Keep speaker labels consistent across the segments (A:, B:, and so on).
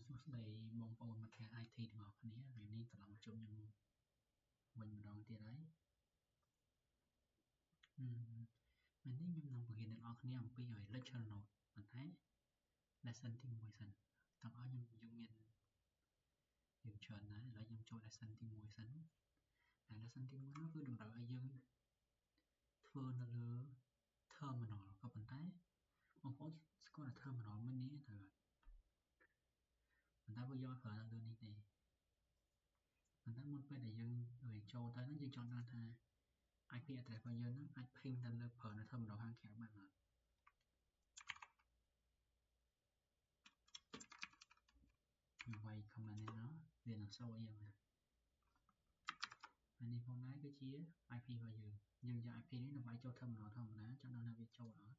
A: សួស្តីបងប្អូនមិត្តភក្តិ IT ទាំងអស់គ្នាថ្ងៃនេះត្រឡប់មកជួបខ្ញុំវិញម្ដងទៀតហើយថ្ងៃនេះខ្ញុំនឹងបង្រៀនអ្នកនរគ្នាអំពី lecture note ប៉ុន្តែ lesson ទី1សិនទាំងអស់យើងមានយើងច្រើនណាស់ឥឡូវខ្ញុំចូល lesson ទី1សិនហើយ lesson ទី1នោះគឺតម្រូវឲ្យយើងធ្វើនៅលើ terminal ក៏ប៉ុន្តែបងប្អូនស្គាល់តែ terminal មិននេះទៅប៉ុន្តែវាយកប្រើនៅលើនេះទេប៉ុន្តែមុនពេលដែលយើងចូលទៅហ្នឹងយើងចង់ដឹងថា IP address របស់យើងហ្នឹងអាច ping ទៅលើប្រើនៅ terminal ខាងក្រៅបានអត់វាយ command នេះណាវានឹងសូយើងហើយនេះផងដែរគឺជា IP របស់យើងយក IP នេះទៅវាយចូល terminal ធម្មតាចង់ដឹងថាវាចូលអត់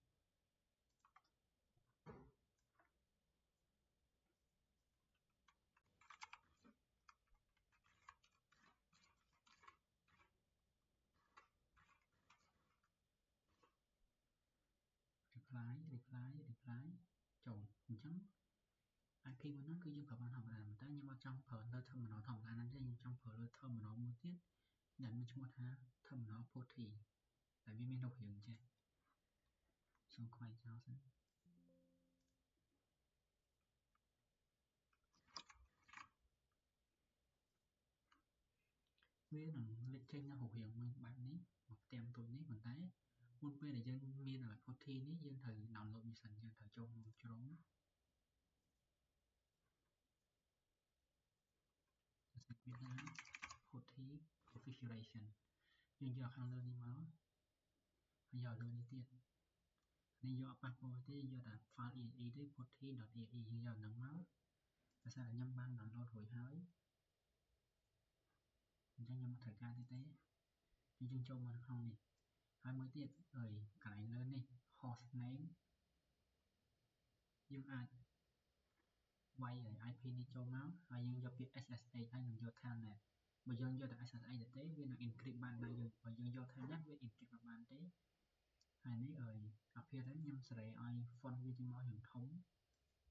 A: reply ចូលអញ្ចឹង IP មួយហ្នឹងគឺយើងប្រើបានធម្មតាតែខ្ញុំអត់ចង់ប្រើលើ terminal ធម្មតាហ្នឹងទេខ្ញុំចង់ប្រើលើ terminal មួយទៀតដែលមានឈ្មោះថា terminal port តែវាមានរូបរាងចេះសូមខ្វែងចោលសិនវានឹងលេចចេញនៅរូបរាងមួយបែបនេះមកផ្ទាំងទូចនេះប៉ុន្តែមុនពេលដែលយើងមាន port នេះយើងត្រូវ download វាសិនយើងត្រូវចូលក្នុងជ្រុងវាថា port configuration យើងយកខាងលើនេះមកហើយយកលើនេះទៀតនេះយកប៉ះពាល់ទេយកតែ file exe ទេ port.exe យើងយកហ្នឹងមកដោយសារតែខ្ញុំបាន download រួចហើយអញ្ចឹងខ្ញុំមិនត្រូវការទេយើងចូលមកក្នុងនេះហើយមួយទៀតកន្លែងលើនេះ host name យើងអាចវាយ IP នេះចូលមកហើយយើងយកពាក្យ SSH ហើយនឹងយក telnet បើយើងយកតែ SSH ទេវានឹង encrypt បានដែរបើយើងយក telnet វា encrypt បានទេហើយនេះappearance ខ្ញុំសេរីឲ្យ font វាជាមកយ៉ាងធំ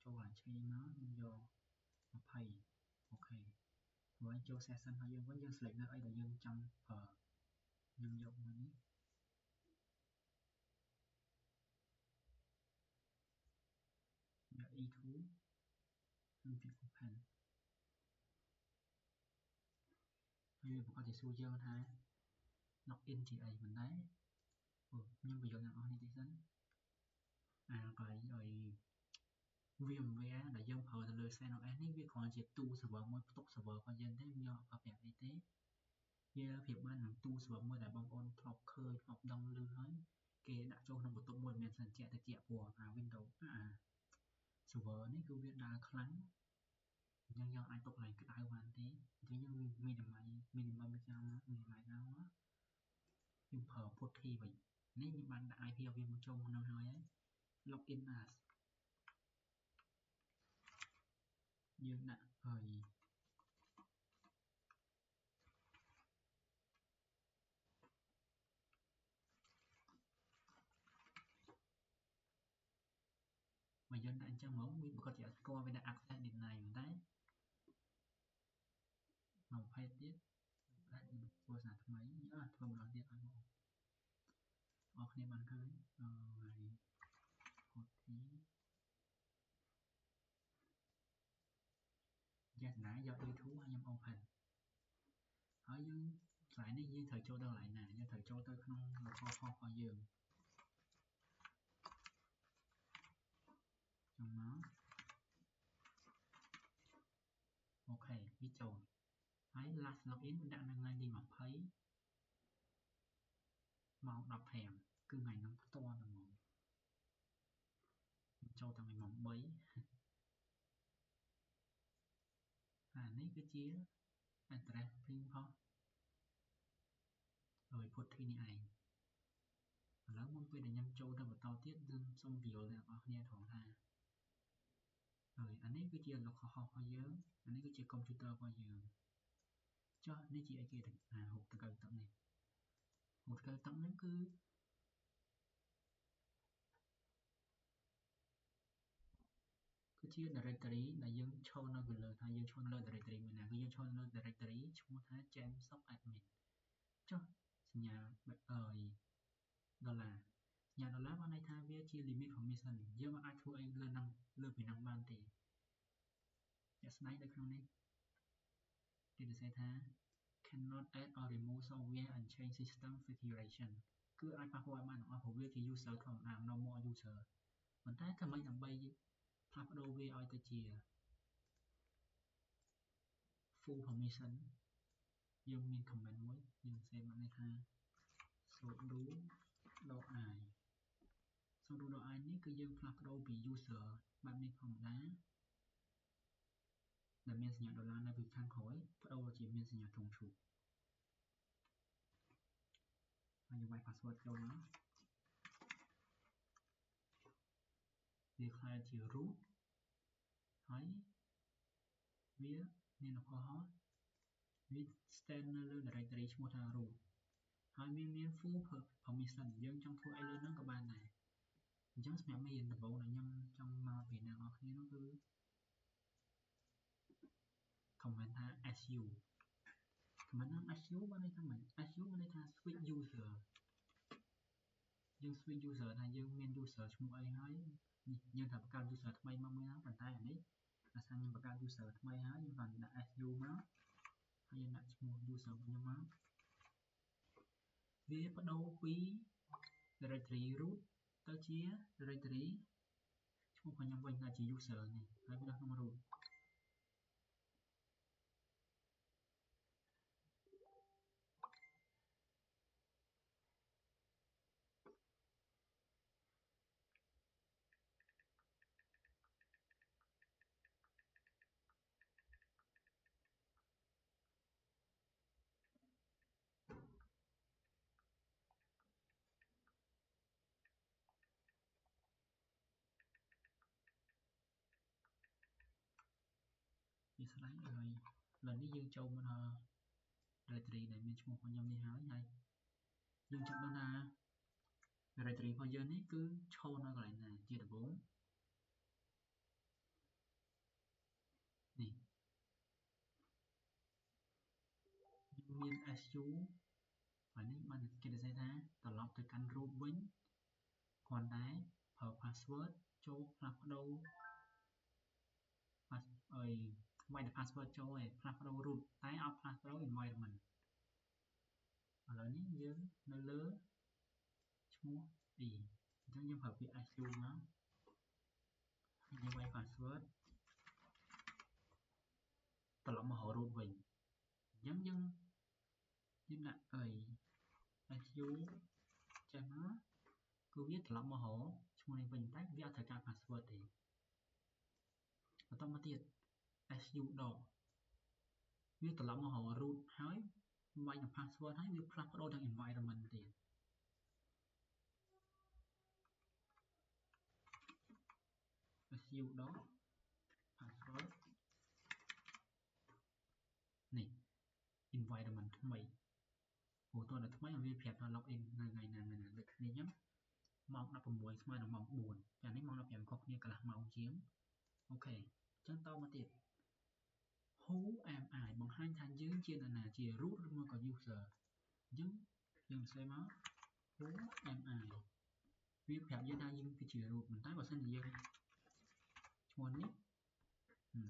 A: ចូលឡើងឆ្វេងមកខ្ញុំយក20អូខេហើយចូល session របស់យើងវិញយើង select នៅអីដែលយើងចង់ប្រើខ្ញុំយកមួយនេះយក E2 ខ្ញុំចុច open ហើយវាប្រកាសជាសួរយើងថា login ជាអីមិនដែរខ្ញុំបញ្យល់អ្នកនរនេះតិចសិនកន្លែងVMware ដែលយើងប្រើទៅលើ CentOS នេះវាគ្រាន់ជាទូ server មួយផ្ទុក server របស់យើងទេខ្ញុំអត់ប្រាប់អីទេវាប្រៀបបាននឹងទូ server មួយដែលបងប្អូនធ្លាប់ឃើញធ្លាប់ដឹងឮហើយគេដាក់ចូលក្នុងបន្ទប់មួយមានសញ្ជាក់តិចព្រោះWindows server នេះគឺវាដើរខ្លាំងអញ្ចឹងយើងអាចទុកកន្លែងក្តៅបានទេអញ្ចឹងយើង minimum ចោលខ្ញុំប្រើ port វិញនេះខ្ញុំបានដាក់ IP របស់វាមកចូលក្នុងហើយ login as យើងដាក់បើយើងដាក់អញ្ចឹងហ្មងវាប្រកាសជាអត់ស្គាល់វាដាក់ access deny តែមកផេតទៀតដាក់ធ្វើសារថ្មីធ្វើម្ដងទៀតឲ្យបងអរគ្នាបានឃើញហើយ yes ណាយក E2 ហើយខ្ញុំ open ហើយយើងកន្លែងនេះយើងត្រូវចូលទៅកន្លែងណាយើងត្រូវចូលទៅក្នុង local host របស់យើងចុងមកអូខេវាចូលហើយ last login ដាក់នៅថ្ងៃទី20ម៉ោង 15 គឺថ្ងៃហ្នឹងផ្ទាល់តែហ្មងចូលតាំងពីម៉ោង 3នេះគឺជា address ping ផងport នេះឯងឥឡូវមុនពេលដែលខ្ញុំចូលទៅបន្តទៀតខ្ញុំសូមបញ្យល់អ្នកនរគ្នាថងថាអានេះគឺជា local host របស់យើងអានេះគឺជា computer របស់យើងចុះនេះជាអីគេទៅហូបតកៅទឹកនេះហូបតកៅទឹកហ្នឹងគឺ ជា directory ដែលយើងឈរនៅខាងលើថាយើងឈរនៅលើ directory មួយណាគឺយើងឈរនៅលើ directory ឈ្មោះថា gem_subadmin ចុះសញ្ញាដុល្លារសញ្ញាដុល្លារបានន័យថាវាជា limit permission យើងមិនអាចធ្វើអីលើនឹងលើពីនឹងបានទេជាក់ស្ដែងនៅក្នុងនេះគេនិយាយថា cannot add or remove software and change system configuration គឺអាចប៉ះពាល់បានទាំងអស់ព្រោះវាជា user ធម្មតា normal user ប៉ុន្តែធ្វើម៉េចដើម្បីផ្លាស់ប្ដូរវាឲ្យទៅជា full permission យើងមាន command មួយយើងសេបានន័យថា sudo -i sudo -i នេះគឺយើងផ្លាស់ប្ដូរពី user បែបនេះធម្មតាដែលមានសញ្ញាដុល្លារនៅពីខាងក្រោយប្ដូរជាមានសញ្ញាធំឈូកហើយយើងវាយ password ចូលមកវាខ្លាយជា root ហើយវាមានលំហវា stand នៅលើ directory ឈ្មោះថា root ហើយវាមាន full permission យើងចង់ធ្វើអីលើហ្នឹងក៏បានដែរអញ្ចឹងសម្រាប់មេរៀនដំបូងដែលខ្ញុំចង់មកពីអ្នកនរគ្នានោះគឺ comment ថា su comment ហ្នឹង su បានន័យថាម៉េច su បានន័យថា switch user យើង switch user ថាយើងមាន user ឈ្មោះអីហើយយើងត្រូវបង្កើត user ថ្មីមកមួយហ្នឹងប៉ុន្តែអានេះដោយសារខ្ញុំបង្កើត user ថ្មីហើយខ្ញុំបានដាក់ su មកហើយយើងដាក់ឈ្មោះ user ខ្ញុំមកវាបដូរពី directory root ទៅជា directory ឈ្មោះខ្ញុំវិញថាជា user នេះហើយវានៅក្នុង rootវាស្ដែងហើយឥឡូវនេះយើងចូលមកដល់ directory ដែលមានឈ្មោះរបស់ខ្ញុំនេះហើយយើងចង់ដឹងថា directory របស់យើងនេះគឺឈរនៅកន្លែងណាជាដំបូងនេះយើងមាន su ហើយនេះបានគេនិយាយថាត្រឡប់ទៅកាន់ root វិញគ្រាន់តែប្រើ password ចូលផ្លាស់ប្ដូរមិនតែ password ចូលឯងផ្លាស់ប្ដូរ root តែអត់ផ្លាស់ប្ដូរ environment ឥឡូវនេះយើងនៅលើឈ្មោះ e អញ្ចឹងយើងប្រើពាក្យ su មកយើងវាយ password ត្រឡប់មក root វិញអញ្ចឹងយើងដាក់su ចេះមកគឺវាត្រឡប់មកឈ្មោះនេះវិញតែវាអត់ត្រូវការ password ទេបន្តមកទៀត su ដកវាត្រឡប់មក root ហើយវាយនឹង password ហើយវាផ្លាស់ប្ដូរទាំង environment ទៀតsu ដក password នេះ environment ថ្មីព្រោះតើថ្មីវាប្រាប់ថា login នៅថ្ងៃណាដូចគ្នាអញ្ចឹងម៉ោង 16 ស្មើនឹងម៉ោង 4 ចានេះម៉ោង 15 ខុសគ្នាកន្លះម៉ោងជាងអូខេអញ្ចឹងតមកទៀត who am I បង្ហាញថាយើងជានរណាជា root ឬមកក៏ user អញ្ចឹងយើងសរសេរមក who am I វាប្រាប់យើងថាយើងគឺជា root ប៉ុន្តែបើសិនជាយើងឈ្មោះនេះ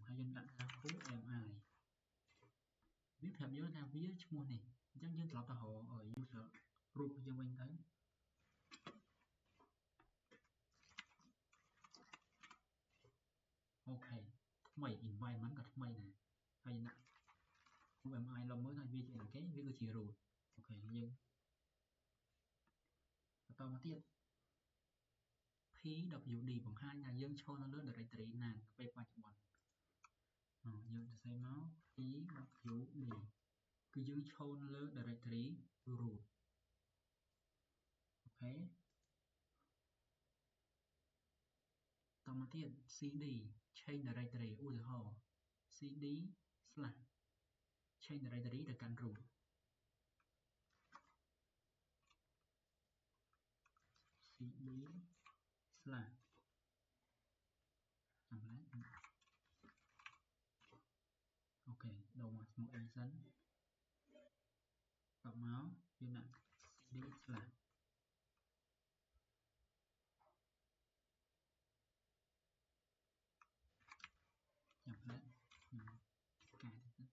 A: ហើយយើងដាក់ថា who am I វាប្រាប់យើងថាវាឈ្មោះនេះអញ្ចឹងយើងត្រឡប់ទៅរក user root យើងវិញទៅអូខេថ្មី environment ក៏ថ្មីដែរហើយដាក់ who am I លុំមើលថាវាជាអីគេវាគឺជា root អូខេយើងបន្តមកទៀត pwd បង្ហាញថាយើងឈរនៅលើ directory ណាទៅពេលបច្ចុប្បន្នយើងសរសេរមក pwd គឺយើងឈរនៅលើ directory root អូខេតមកទៀត cd change directory ឧទាហរណ៍ cd / change directory ទៅកាន់ root cd / ចាំណា một e sẵn đọc máu dương nặng cd slash nhập lại cài cái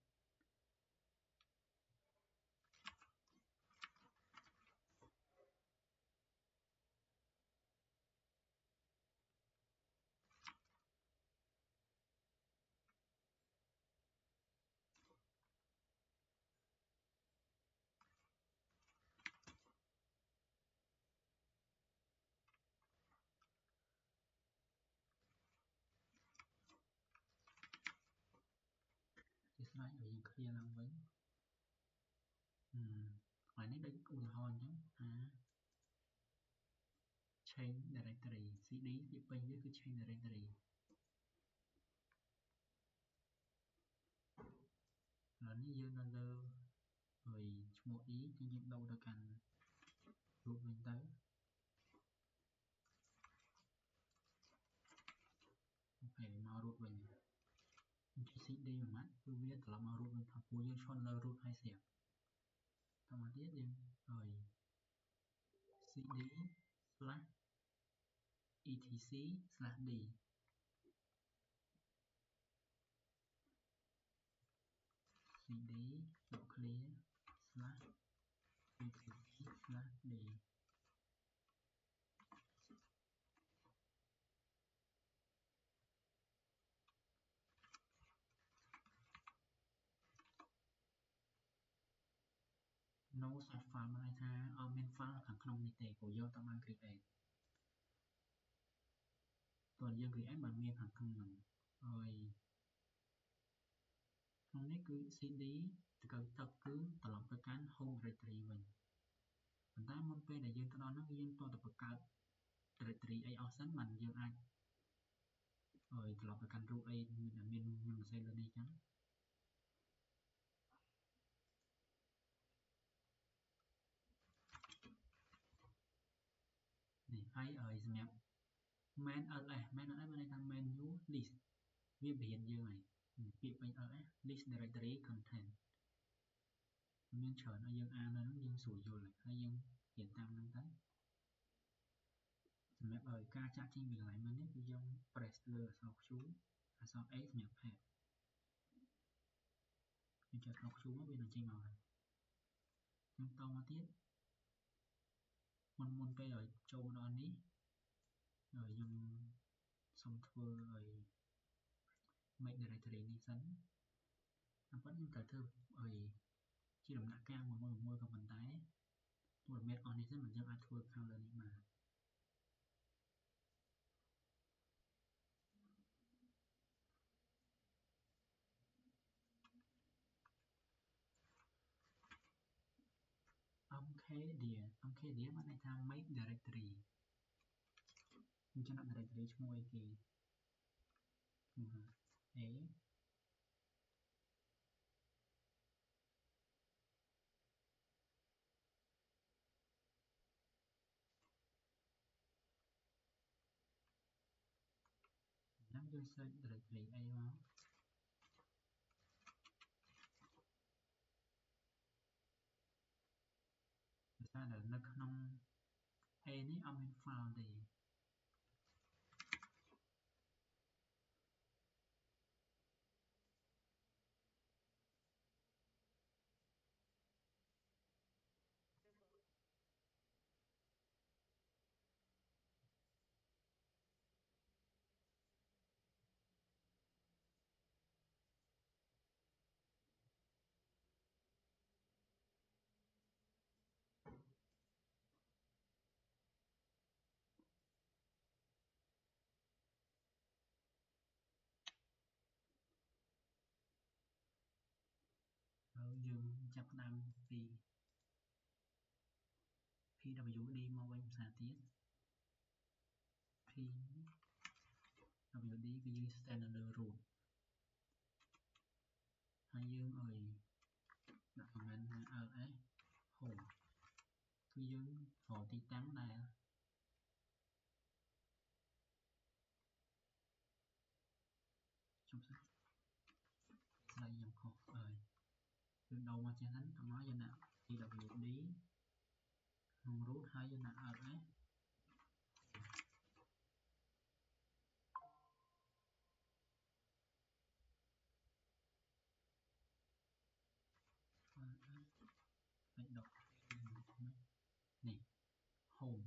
A: slide ở dương clear làm với ngoài này đánh cùng hòn nhé change directory cd thì bên dưới cái change directory là nó dương nó lơ rồi một ý cho những đâu được cần rút lên tới phải mau rút về cd mà mắt tôi biết là mau rút lên thằng cuối dương son lơ rút hay xẹp tao mà tiết dương rồi cd slash etc slash d cd dot clear slash etc slash d no source file មកថាអត់មាន file ខាងក្នុងនេះទេព្រោះយកតាមបាន create តើយើង create បានមានខាងក្នុងហ្នឹងហើយក្នុងនេះគឺ cd ទៅគឺត្រឡប់ទៅកាន់ home directory វិញប៉ុន្តែមុនពេលដែលយើងទៅដល់ហ្នឹងយើងត្រូវតែបង្កើត directory អីអស់សិនបានយើងអាចហើយត្រឡប់ទៅកាន់ root អីមានខ្ញុំសរសេរលើនេះចឹងនេះហើយសម្រាប់ main ls មានន័យថា menu list វាបរៀនយើងហើយពាក្យពេញ ls list directory content មានច្រើនឲ្យយើងអានហ្នឹងយើងស្រួលយល់ហើយយើងរៀនតាមហ្នឹងទៅសម្រាប់ឲ្យការចាក់ចេញពីកន្លែងនេះគឺយើង press លើអក្សរ Q អក្សរ A សម្រាប់ path យើងចុចអក្សរ Q មកវានឹងចេញមកហើយខ្ញុំតមកទៀតមុនពេលឲ្យចូលមកដល់នេះហើយខ្ញុំសូមធ្វើឲ្យ make directory នេះសិនតាមពិតខ្ញុំត្រូវធ្វើឲ្យជាដំណាក់កាលមួយក៏ប៉ុន្តែទោះមានអស់នេះសិនមិនយើងអាចធ្វើខាងលើនេះបានmkdir បានន័យថា make directory ខ្ញុំចង់ដាក់ directory ឈ្មោះអីគេឈ្មោះ Aខ្ញុំយើង search directory A មកដោយសារតែនៅក្នុង A នេះអត់មាន file ទេហើយយើងចាប់ផ្ដើមពី pwd មកវិញភាសាទៀត pwd គឺយើង stand under root ហើយយើងឲ្យដាក់ command ថា ls home គឺយើងរកទីតាំងដែលជុំសិនស្ដីខ្ញុំខុសហើយ យើងដូរមកចេះហ្នឹងតមកយើងដាក់ pwd ក្នុង root ហើយយើងដាក់ lsហើយដកនេះ home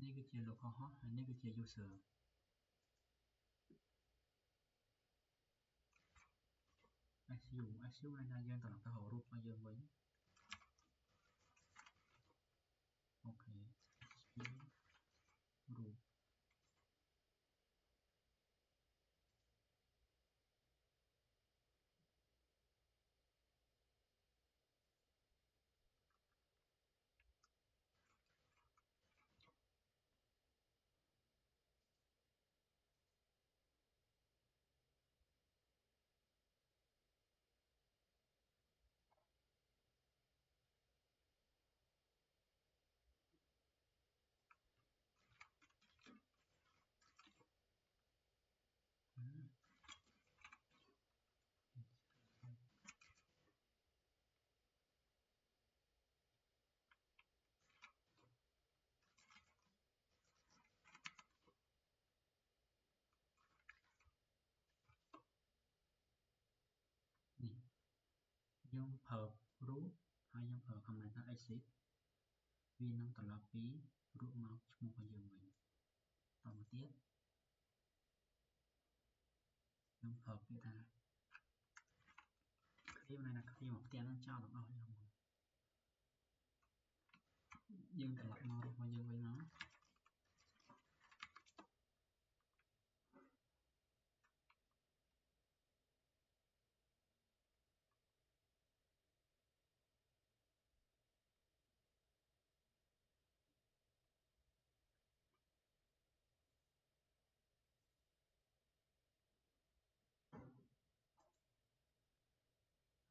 A: នេះគឺជា localhost ហើយនេះគឺជា user su này là យើងត្រឡប់ទៅ root របស់យើងវិញអូខេ su root នេះយើងប្រើ root ហើយយើងប្រើ command ថា exit វានឹងត្រឡប់ពី root មកឈ្មោះរបស់យើងវិញតទៅទៀតយើងប្រើពាក្យថា clear này là clear មកផ្ទះនឹងចោលទាំងអស់យើងត្រឡប់មក root របស់យើងវិញមក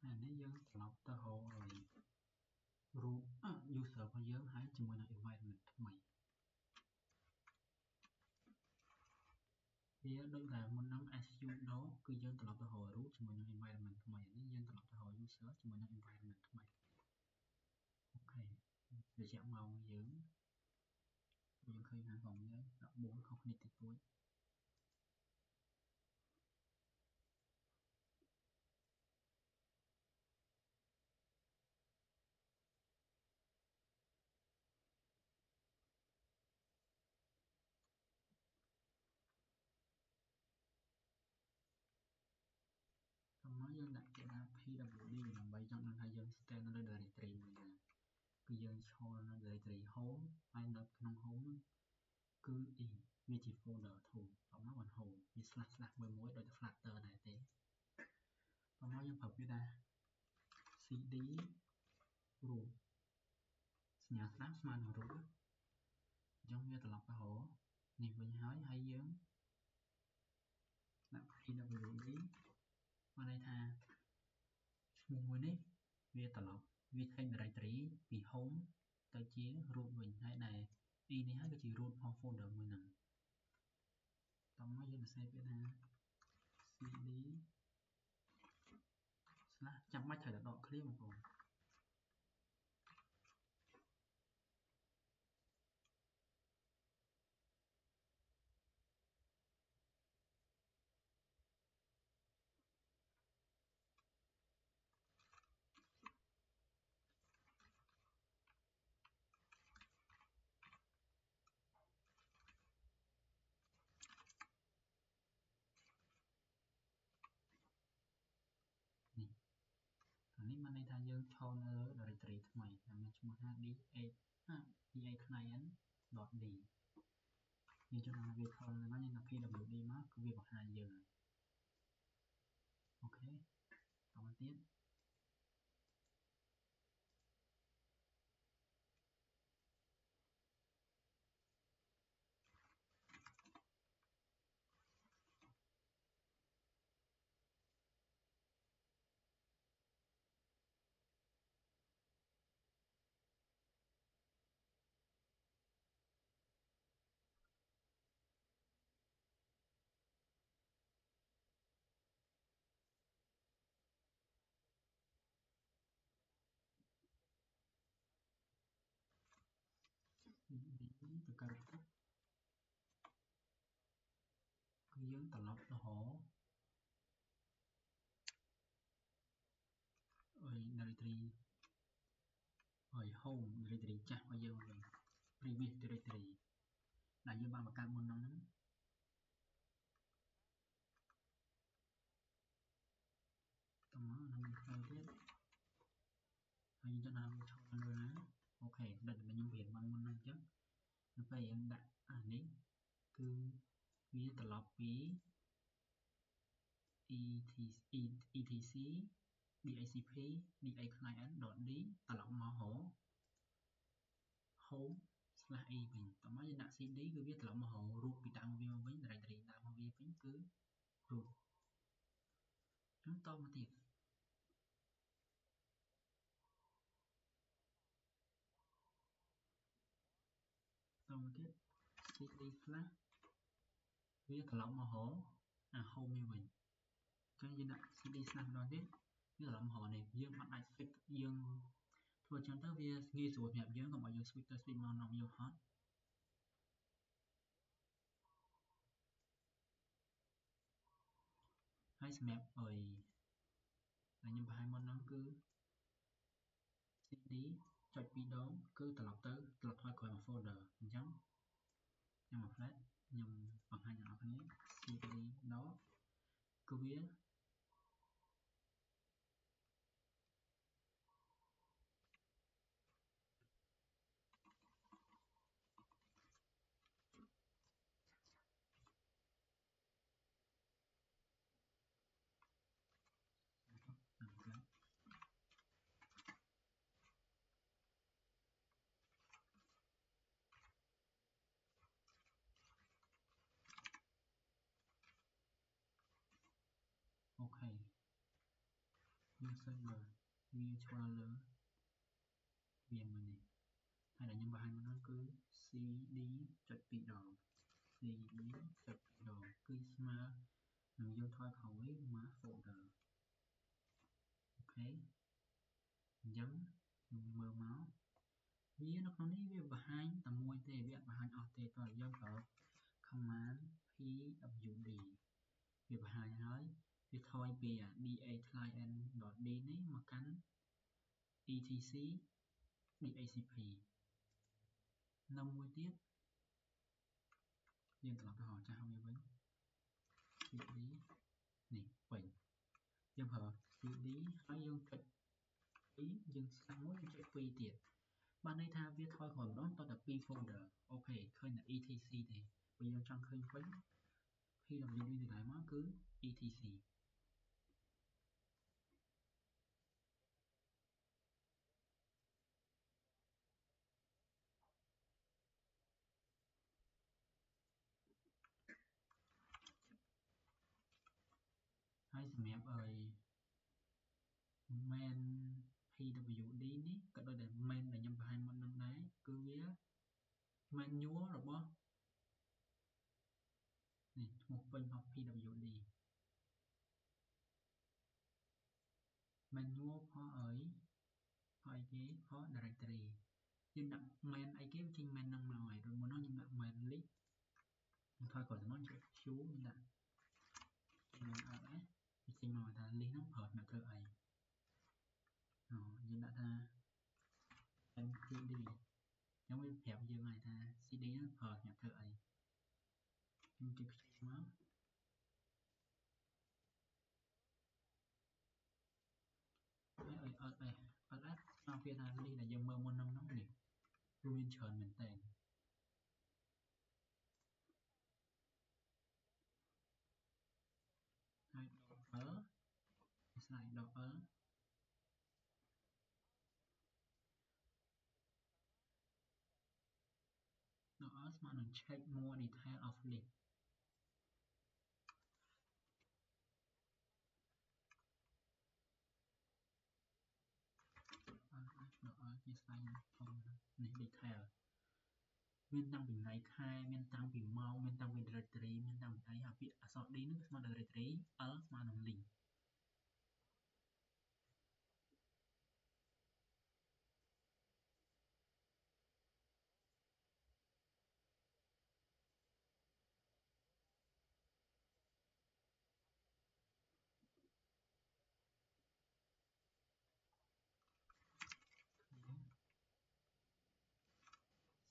A: ហើយនេះយើងត្រឡប់ទៅរក root user របស់យើងហើយជាមួយនឹង environment ថ្មីវាដូចតែមុននឹង sudo គឺយើងត្រឡប់ទៅរក root ជាមួយនឹង environment ថ្មីនេះយើងត្រឡប់ទៅរក user ជាមួយនឹង environment ថ្មីអូខេរយៈម៉ោងយើងឃើញថាของយើង14ខុសគ្នាតិចតួចមកយើងដាក់គេថា pwd ដើម្បីចង់ដឹងថាយើង scan នៅ directory មួយណាគឺយើងឈរនៅ directory home ហើយនៅក្នុង home គឺវាជា folder ធំតមកបាន home វា slash មួយដូចតែ flutter ដែរទេតមកយើងប្រើពាក្យថា cd root សញ្ញាស្ដាប់ស្មើនឹង root អញ្ចឹងវាត្រឡប់ទៅរកនេះវិញហើយយើងដាក់ pwd បានន័យថាឈ្មោះមួយនេះវាត្រឡប់វាឃើញ directory ពី home ទៅជា root វិញហើយដែល នេះហើយគឺជា root of folder មួយហ្នឹងតមកយើងសរសេរពាក្យថា cd ចាំបាច់ត្រូវតែដក clear បងប្អូននេះបានន័យថាយើងឈរនៅ directory ថ្មីដែលមានឈ្មោះថា d8client.d យើងចង់ថាវាខលហ្នឹងយើងដាក់ pwd មកគឺវាបង្ហាញយើងអូខេតទៅទៀត ទៅកើតទឹកគឺយើងត្រឡប់ទៅរdirectory home directory ចាស់របស់យើងវិញ previous directory ដែលយើងបានបង្កើតមុនហ្នឹងតោះមកនឹងផ្សេងទៀតហើយយើងចាំវាឈប់លើណាអូខេដូចដែលខ្ញុំរៀនមុនហ្នឹងអញ្ចឹងនៅពេលយើងដាក់អានេះគឺវាត្រឡប់ពី etc DHCP DA client.d ត្រឡប់មក home/e វិញតោះមកយើងដាក់ cd គឺវាត្រឡប់មក root ពីដើមវាវិញ directory ដើមវាវិញគឺ root អញ្ចឹងតមកទៀតcd/ វាត្រឡប់មកអា home វាវិញអញ្ចឹងយើងដាក់ cd/ ម្ដងទៀតវាត្រឡប់មកនេះយើងអត់អាច fix យើងធ្វើអញ្ចឹងទៅវាងាយស្រួលសម្រាប់យើងកុំឲ្យយើង switch ទៅ switch មកនាំយកហត់ហើយសម្រាប់អីដែលខ្ញុំបង្ហាញមុនហ្នឹងគឺ cd ចុច2ដងគឺត្រឡប់ថយក្រោយមក folder អញ្ចឹងខ្ញុំមក flash ខ្ញុំបង្ហាញដល់អ្នកគ្នា cd ដកគឺវាអូខេយើងសិនមើលវាឆ្លងលើវាមួយនេះហើយដែលខ្ញុំបង្ហាញមុនហ្នឹងគឺ cd ចុច2ដង cd ចុច2ដងគឺស្មើនឹងយើងថយក្រោយមក folder អូខេអញ្ចឹងខ្ញុំមើលមកវានៅក្នុងនេះវាបង្ហាញតែមួយទេវាអត់បង្ហាញអស់ទេតើយើងប្រើ command pwd វាបង្ហាញហើយវាថយពី da client.d នេះមកកាន់ etc DHCP នៅមួយទៀតយើងត្រឡប់ទៅចាស់វាវិញ cd នេះវិញយើងប្រើ cd ហើយយើងចុច2យើងស្ដាប់មួយយើងចុច2ទៀតបានន័យថាវាថយក្រោយម្ដងតតែ2 folder អូខេឃើញតែ etc ទេបើយើងចង់ឃើញវិញ pwd ទីកន្លែងមកគឺ etc ហើយសម្រាប់main pwd នេះក៏ដូចតែ main ដែលខ្ញុំបង្ហាញមុននឹងដែរគឺវា manual របស់នេះឈ្មោះពេញរបស់ pwd manual for អីគេ for directory យើងដាក់ main អីគេវាចេញ main ហ្នឹងមកហើយrồiមុនហ្នឹងខ្ញុំដាក់ main list ខ្ញុំថយក្រោយទៅមកចុច q ខ្ញុំដាក់ ls វាចេញមកថា list ហ្នឹងប្រើសម្រាប់ធ្វើអីយើងដាក់ថា cd អញ្ចឹងវាប្រាប់យើងហើយថា cd ហ្នឹងប្រើសម្រាប់ធ្វើអីខ្ញុំចុច q មកហើយls ស្មើវាថា list ដែលយើងមើលមុនហ្នឹងនេះវាមានច្រើនមែនតើហើយដក l ស្លាយដក l ស្មើនឹង check more detail of list ជាស្លាយនេះ detail មានតាំងពីថ្ងៃខែមានតាំងពីម៉ោងមានតាំងពី directory មានតាំងពីអីអាពាក្យអក្សរ d ហ្នឹងស្មើនឹង directory l ស្មើនឹង link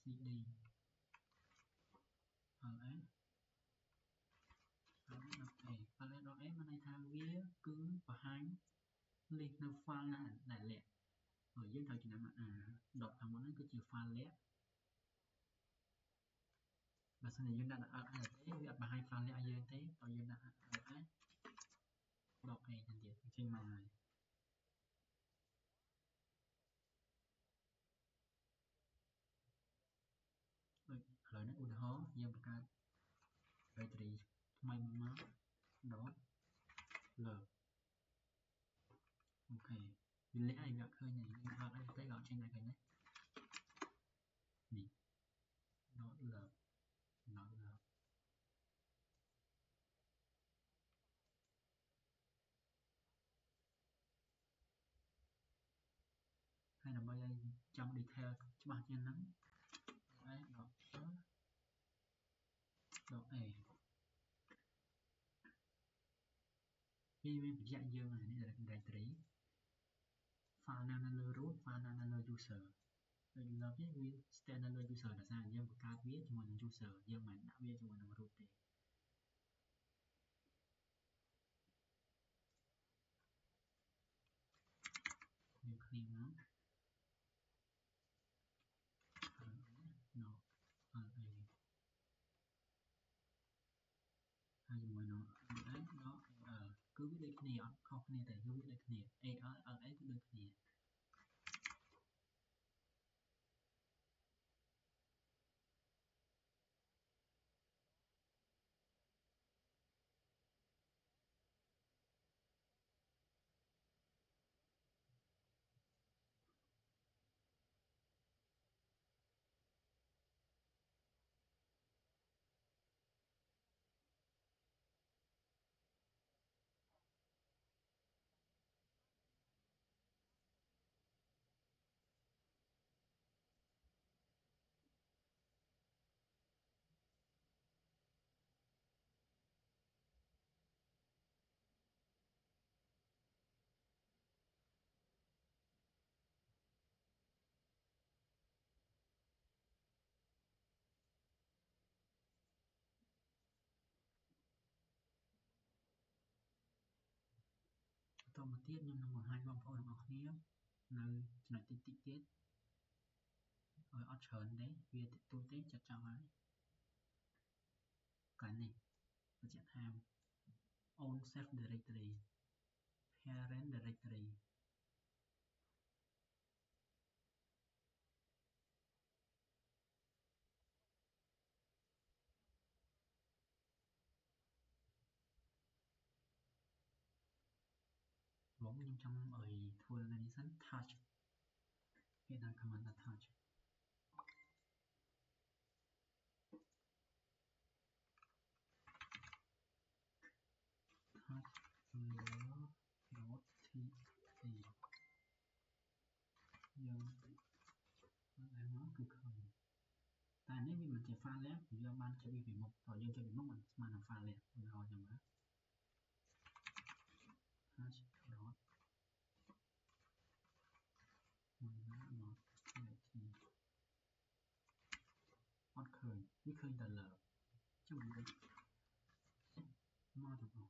A: cd ls ls.a ls.a មានន័យថាវាគឺបង្ហាញលេខនៅ file ណាដែលលាក់ហើយយើងត្រូវចំណាំdot ខាងមុនហ្នឹងគឺជា file លាក់បើសិនជាយើងដាក់ ls ទេវាអត់បង្ហាញ file លាក់ឲ្យយើងទេតើយើងដាក់ ls .a ទៅទៀតចេញមកហើយដូចឥឡូវនេះឧទាហរណ៍យើងបង្កើត directory ថ្មីមួយមក dot លើអូខេវាលាក់ឲ្យវាឃើញយើងថតឲ្យទៅក៏ចេញឲ្យឃើញដែរនេះ dot លើ dot លើហើយដើម្បីឲ្យចង់ detail ច្បាស់ជាងហ្នឹង dot a វាបញ្ជាក់យើងនេះ directory file ណានៅលើ root file ណានៅលើ user ដូចយើងលើកនេះវា stand នៅលើ user ដោយសារយើងបង្កើតវាជាមួយនឹង user យើងមិនដាក់វាជាមួយនឹង root ទេយើង clear មក no a ហើយជាមួយនឹង ls ដល់ al គឺវាដូចគ្នាអត់ខុសគ្នាទេគឺវាដូចគ្នា al la គឺដូចគ្នាបន្តមកទៀតខ្ញុំនឹងបង្ហាញបងប្អូនរបស់គ្នានៅចំណុចតិចទៀតឲ្យអត់ច្រើនទេវាតិចតួចទេចាត់ចោលហើយកន្លែងនេះបញ្ជាក់ថា own self directory parent directory បងខ្ញុំចង់ឲ្យធ្វើនៅនេះសិន touch គេដាក់ command touch touch layer dot txt យើងឲ្យមកគឺឃើញតែនេះវាមិនជា file លាក់យើងបានចុចវាពីមុខតើយើងចុចពីមុខមិនស្មើនឹង file លាក់ឧទាហរណ៍ចឹងណា touch dot dot txt អត់ឃើញវាឃើញតែលើចុះវាមកទៅបង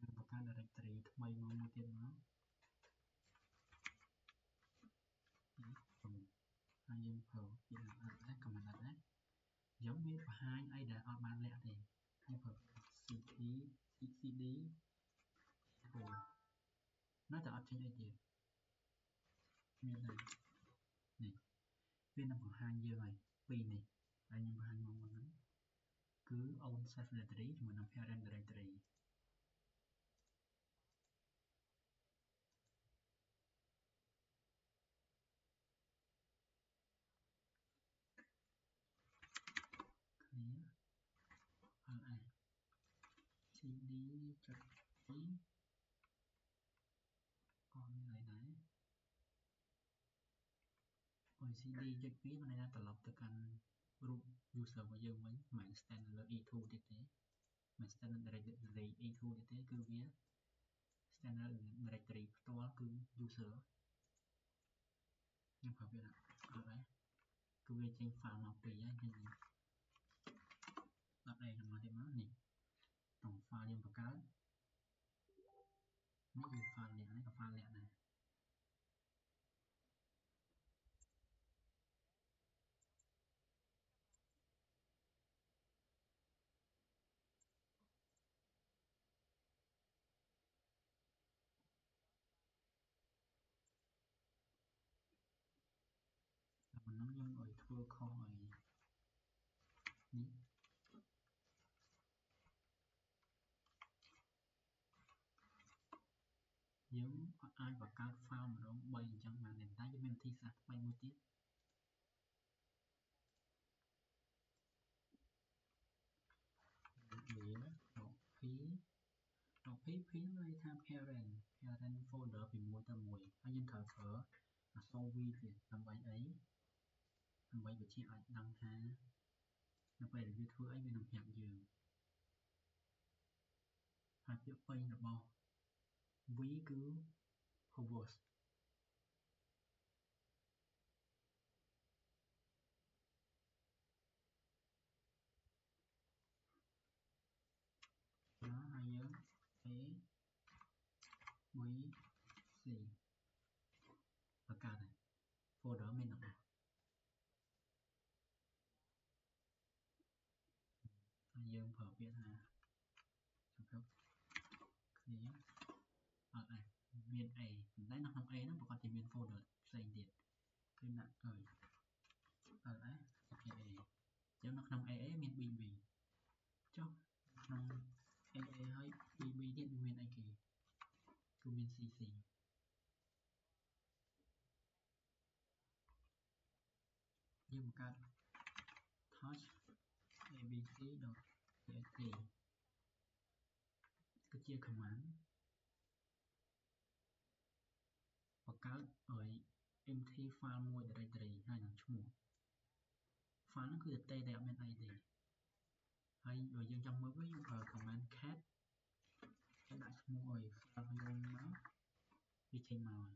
A: យើងបង្កើត directory ថ្មីមកមួយទៀតមកហើយយើងប្រើពាក្យ ls command ls អញ្ចឹងវាបង្ហាញអីដែលអត់បានលាក់ទេហើយប្រើ cd cd នៅតែអត់ចេញអីទៀតមានតែនេះវានឹងបង្ហាញយើងហើយពីរនេះហើយខ្ញុំបង្ហាញមកមុនហ្នឹងគឺ own self directory ជាមួយនឹង parent directory clear ls cd ចុច2 ឲ្យ CD យកវាមិនថាត្រឡប់ទៅកាន់រូប user របស់យើងវិញមិន stand លើ E2 ទៀតទេមិន stand directory E2 ទៀតទេគឺវា stand directory ផ្ទាល់គឺ user ខ្ញុំប្រើវាអត់ដែរគឺវាចេញ file មកពីហើយគឺដាក់ឯក្នុងមកទៀតមកនេះក្នុង file យើងបង្កើតនេះគឺ file នេះក៏ file លាក់ដែរប៉ុណ្ណឹងខ្ញុំឲ្យធ្វើខុសឲ្យនេះយើងអាចបង្កើត file ម្ដង3អញ្ចឹងបានតែវាមានវិធីសាស្ត្រថ្មីមួយទៀតវាp ន័យថា parent folder ពី1ទៅ1ហើយយើងត្រូវប្រើអក្សរ V ទៀតដើម្បីអីដើម្បីវិជាអាចដឹងថានៅពេលដែលវាធ្វើអីវានឹងប្រាប់យើងហើយពាក្យពេញរបស់ V គឺ host ហើយយើង A B C បង្កើតហើយ folder មានទាំងអស់ហើយយើងប្រើពាក្យថាសម្រាប់ clear អត់ដែរមាន A ប៉ុន្តែនៅក្នុង A ហ្នឹងប្រកាសជាមាន folder ផ្សេងទៀតគឺដាក់ឲ្យ ls aka ចឹងនៅក្នុង AA មាន bb ចុះក្នុង AA ហើយ bb ទៀតវាមានអីគេគឺមាន cc យើងបង្កើត touch abc.php គឺជា command បង្កើតឲ្យ empty file មួយ directory ហើយនឹងឈ្មោះ file ហ្នឹងគឺតែអត់មានអីទេហើយបើយើងចង់មើលវាយើងប្រើ command cat ហើយដាក់ឈ្មោះឲ្យ file យើងមកវាចេញមក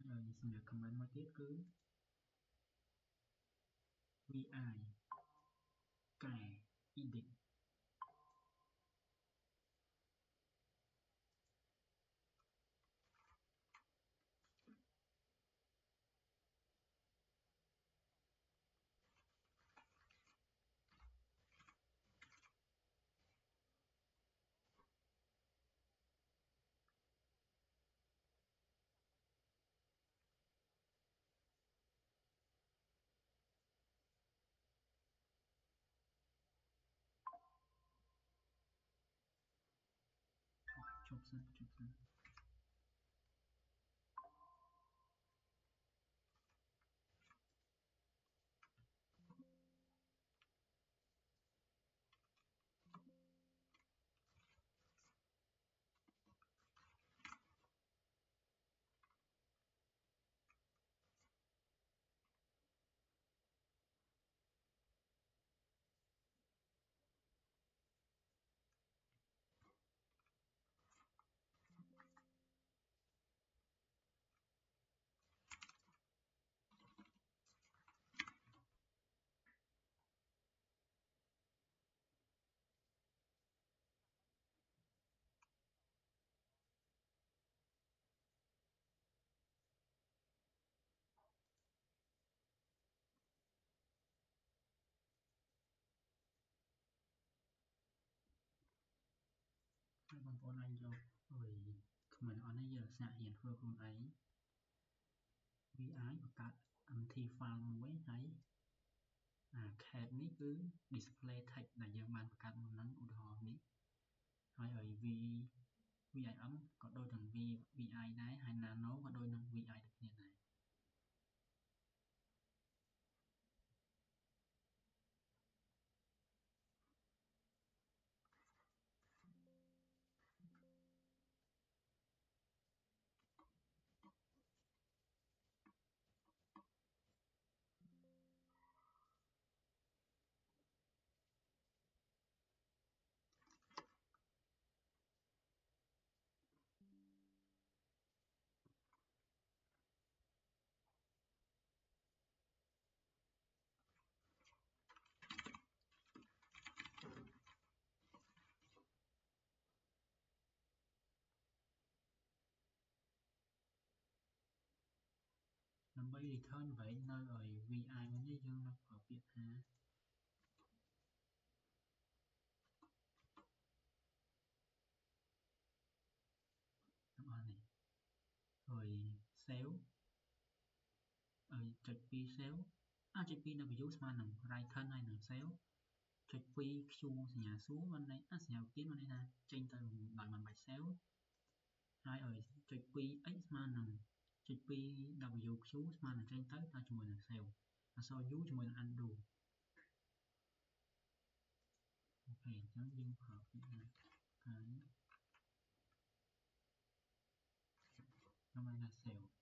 A: ហើយសម្រាប់ command មួយទៀតគឺ vi កែ editជប់សិនហើយបងប្អូនអាចយកcomment អននេះយើងសាករៀនធ្វើខ្លួនឯង vi បង្កើត empty file មួយហើយcat នេះគឺ display text ដែលយើងបានបង្កើតមុនហ្នឹងឧទាហរណ៍នេះហើយឲ្យ vim ក៏ដូចនឹង vi ដែរហើយ nano ក៏ដូចនឹង vi ដូចគ្នាដែរ ដើម្បី return vậy nơi ở viវិញនេះយើងនឹងប្រើពាក្យថាទាំងអស់នេះហើយ save ចុច2 save ចុច2 W ស្មើនឹង return ហើយនឹង save ចុច2 Q សញ្ញាសួរបានន័យសញ្ញាទានបានន័យថាចេញទៅដោយមិនបាច់ save ហើយចុច2 X ស្មើនឹងចុច2 WQ ស្មើនឹងចេញទៅជាមួយនឹង save អក្សរ U ជាមួយនឹង undo អូខេអញ្ចឹងយើងប្រើពាក្យណាហើយខ្ញុំឲ្យណា save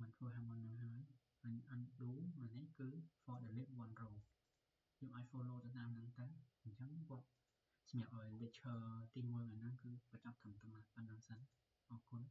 A: មិនធ្វើឲ្យមុននឹងហើយ undo អានេះគឺ for delete one row យើងឲ្យ follow ទៅតាមហ្នឹងទៅអញ្ចឹងគាត់សម្រាប់ឲ្យ lecture ទី1អាហ្នឹងគឺបញ្ចប់ត្រឹមប៉ុណ្ណឹងសិនអរគុណ